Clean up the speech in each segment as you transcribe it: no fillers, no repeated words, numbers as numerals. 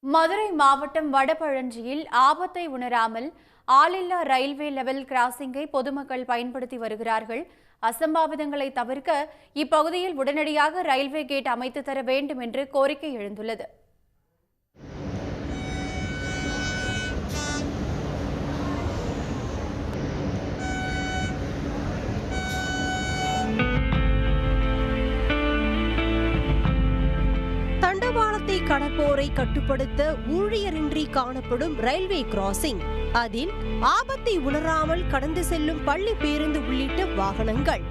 மதுரை மாவட்டம் வடபழஞ்சியில் ஆபத்தை உணராமல் ஆளில்லா ரயில்வே லெவல் கிராசிங்கை பொதுமக்கள் பயன்படுத்தி வருகிறார்கள். அசம்பாவிதங்களை தவிர்க்க இப்பகுதியில் உடனடியாக ரயில்வே கேட் அமைத்து தர வேண்டும் என்று கோரிக்கை எழுந்துள்ளது. தண்டவாளத்தை கடப்போரை கட்டுப்படுத்த ஊழியரின்றி காணப்படும் ரயில்வே கிராசிங், அதில் ஆபத்தை உணராமல் கடந்து செல்லும் பள்ளி பேருந்து உள்ளிட்ட வாகனங்கள்.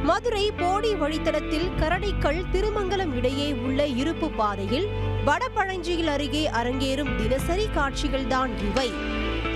மதுரை போடி வழித்தடத்தில் கரடிக்கல் திருமங்கலம் இடையே உள்ள இருப்பு பாதையில் வடபழஞ்சியில் அருகே அரங்கேறும் தினசரி காட்சிகள்தான் இவை.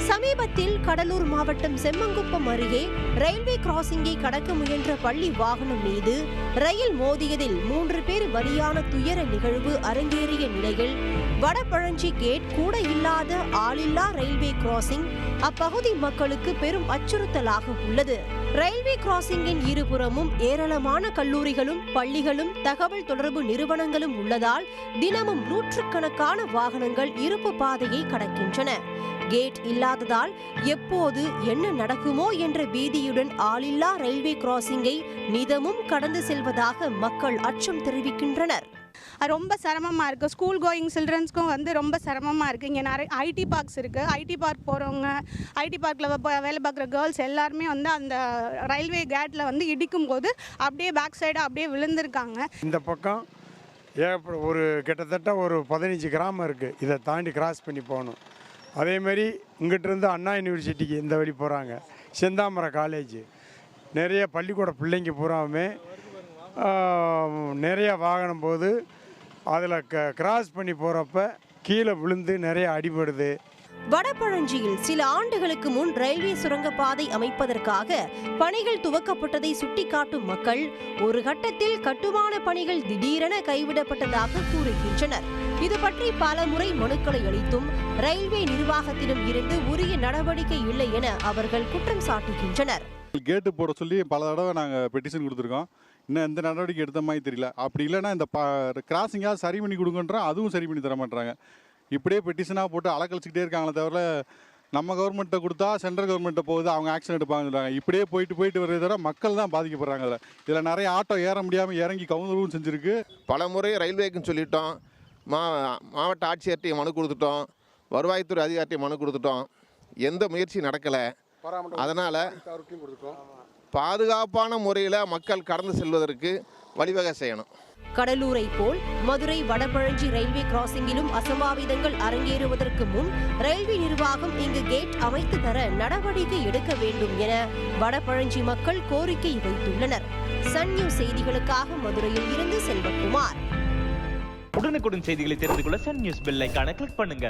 சமீபத்தில் கடலூர் மாவட்டம் செம்மங்குப்பம் அருகே ரயில்வே கிராசிங்கை கடக்க முயன்ற பள்ளி வாகனம் மீது ரயில் மோதியதில் 3 பேர் பலியான துயர நிகழ்வு அரங்கேறிய நிலையில் வடபழஞ்சி கேட் கூட இல்லாத ஆளில்லா ரயில்வே கிராசிங் அப்பகுதி மக்களுக்கு பெரும் அச்சுறுத்தலாக உள்ளது. ரயில்வே கிராசிங்கின் இருபுறமும் ஏராளமான கல்லூரிகளும் பள்ளிகளும் தகவல் தொடர்பு நிறுவனங்களும் உள்ளதால் தினமும் நூற்றுக்கணக்கான வாகனங்கள் இருப்பு பாதையை கடக்கின்றன. கேட் இல்லாததால் எப்போது என்ன நடக்குமோ என்ற பீதியுடன் ஆளில்லா ரயில்வே கிராசிங்கை நிதமும் கடந்து செல்வதாக மக்கள் அச்சம் தெரிவிக்கின்றனர். ரொம்ப சிரமமாக இருக்குது. ஸ்கூல் கோயிங் சில்ட்ரன்ஸ்க்கும் ரொம்ப சிரமமாக இருக்குது. இங்கே நிறைய ஐடி பார்க்ஸ் இருக்குது. ஐடி பார்க் போகிறவங்க, ஐடி பார்க்கில் வேலை பார்க்குற கேர்ள்ஸ் எல்லாருமே அந்த ரயில்வே கேட்டில் இடிக்கும் போது அப்படியே பேக் சைடு அப்படியே விழுந்திருக்காங்க. இந்த பக்கம் ஒரு கிட்டத்தட்ட ஒரு 15 கிராமம் இருக்குது. இதை தாண்டி கிராஸ் பண்ணி போகணும். அதேமாரி இங்கிட்டிருந்து அண்ணா யூனிவர்சிட்டிக்கு இந்த வழி போகிறாங்க. செந்தாமரை காலேஜ், நிறைய பள்ளிக்கூட பிள்ளைங்க பூராமே நிறைய வாகனம் போது அதில் கிராஸ் பண்ணி போகிறப்ப கீழே விழுந்து நிறைய அடிபடுது. வடபழஞ்சியில் சில ஆண்டுகளுக்கு முன் ரயில்வே சுரங்கப்பாதை அமைப்பதற்காக பணிகள் துவக்கப்பட்டதை சுட்டிக்காட்டும் மக்கள் ஒரு கட்டத்தில் கட்டுமான பணிகள் திடீரென கைவிடப்பட்டதாக கூறுகின்றனர். இது பற்றி பல முறை மனுக்களை அளித்தும் ரயில்வே நிர்வாகத்திடம் இருந்து உரிய நடவடிக்கை இல்லை என அவர்கள் குற்றம் சாட்டுகின்றனர். கேட்டு போட சொல்லி பல தடவை நாங்கள் பெட்டிஷன் கொடுத்துருக்கோம். இன்னும் எந்த நடவடிக்கை எடுத்த மாதிரி தெரியல. அப்படி இல்லைன்னா இந்த கிராசிங்காக சரி பண்ணி கொடுங்கன்றோம், அதுவும் சரி பண்ணி தர மாட்டாங்க. இப்படியே பெட்டிஷனாக போட்டு அலக்கழிச்சிக்கிட்டே இருக்காங்களே தவிர நம்ம கவர்மெண்ட்டை கொடுத்தா சென்ட்ரல் கவர்மெண்ட்டை போகுது, அவங்க ஆக்ஷன் எடுப்பாங்க. இப்படியே போயிட்டு வரதை தவிர மக்கள் தான் பாதிக்கப்படுறாங்க. இதில் நிறைய ஆட்டோ ஏற முடியாமல் இறங்கி கவுந்தரவும் செஞ்சுருக்கு. பல முறை ரயில்வேக்குன்னு சொல்லிட்டோம், மாவட்ட ஆட்சியர்கிட்டையும் மனு கொடுத்துட்டோம், வருவாய்த்துறை அதிகாரிட்டையும் மனு கொடுத்துட்டோம். எந்த முயற்சி நடக்கலை. அதனால் பாதுகாப்பான முறையில் மக்கள் கடந்து செல்வதற்கு வழிவகை செய்யணும். கடலூரை போல் மதுரை வடபழஞ்சி ரயில்வே கிராசிங்கிலும் அசம்பாவிதங்கள் அரங்கேறுவதற்கு முன் ரயில்வே நிர்வாகம் இங்கு கேட் அமைத்து தர நடவடிக்கை எடுக்க வேண்டும் என வடபழஞ்சி மக்கள் கோரிக்கை வைத்துள்ளனர். சன் நியூஸ் செய்திகளுக்காக மதுரையில் இருந்து செல்வகுமார். உடனுக்குடன் செய்திகளை தெரிந்து கொள்ள சன் நியூஸ் பெல் ஐகானை கிளிக் பண்ணுங்க.